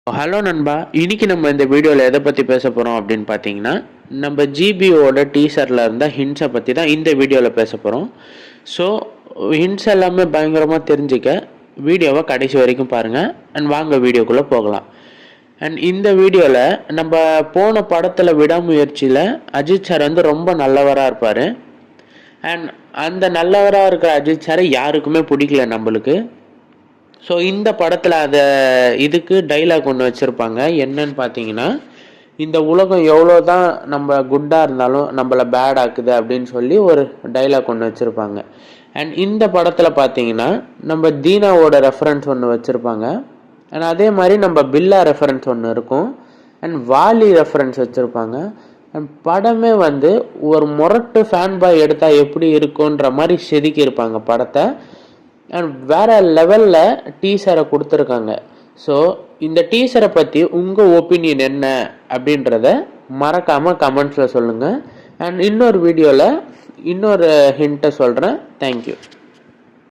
Hello நண்பா, இன்னைக்கு நம்ம இந்த வீடியோவில் எதை பற்றி பேச போகிறோம் அப்படின்னு பார்த்தீங்கன்னா, நம்ம ஜிபிஓட டீசரில் இருந்த ஹிண்ட்ஸை பற்றி தான் இந்த வீடியோவில் பேச போகிறோம். ஸோ ஹிண்ட்ஸ் எல்லாமே பயங்கரமாக தெரிஞ்சுக்க வீடியோவை கடைசி வரைக்கும் பாருங்கள். அண்ட் வாங்க வீடியோக்குள்ளே போகலாம். அண்ட் இந்த வீடியோவில் நம்ம போன படத்தில் விடாமுயற்சியில் அஜித் சார் வந்து ரொம்ப நல்லவராக இருப்பார். அண்ட் அந்த நல்லவராக இருக்கிற அஜித் சாரை யாருக்குமே பிடிக்கல நம்மளுக்கு. ஸோ இந்த படத்தில் இதுக்கு டைலாக் ஒன்று வச்சுருப்பாங்க. என்னன்னு பார்த்தீங்கன்னா, இந்த உலகம் எவ்வளோ தான் நம்ம குட்டாக இருந்தாலும் நம்மளை பேட் ஆக்குது அப்படின்னு சொல்லி ஒரு டைலாக் ஒன்று வச்சுருப்பாங்க. அண்ட் இந்த படத்தில் பார்த்தீங்கன்னா நம்ம தீனாவோட ரெஃபரன்ஸ் ஒன்று வச்சுருப்பாங்க. அண்ட் அதே மாதிரி நம்ம பில்லா ரெஃபரன்ஸ் ஒன்று இருக்கும். அண்ட் வாலி ரெஃபரன்ஸ் வச்சுருப்பாங்க. அண்ட் படமே வந்து ஒரு முரட்டு ஃபேன் பாய் எடுத்தால் எப்படி இருக்குன்ற மாதிரி செதுக்கியிருப்பாங்க படத்தை. அண்ட் வேறு லெவலில் டீசரை கொடுத்துருக்காங்க. ஸோ இந்த டீசரை பற்றி உங்கள் ஒப்பீனியன் என்ன அப்படின்றத மறக்காமல் கமெண்ட்ஸில் சொல்லுங்கள். அண்ட் இன்னொரு வீடியோவில் இன்னொரு ஹிண்ட்டை சொல்கிறேன். தேங்க்யூ.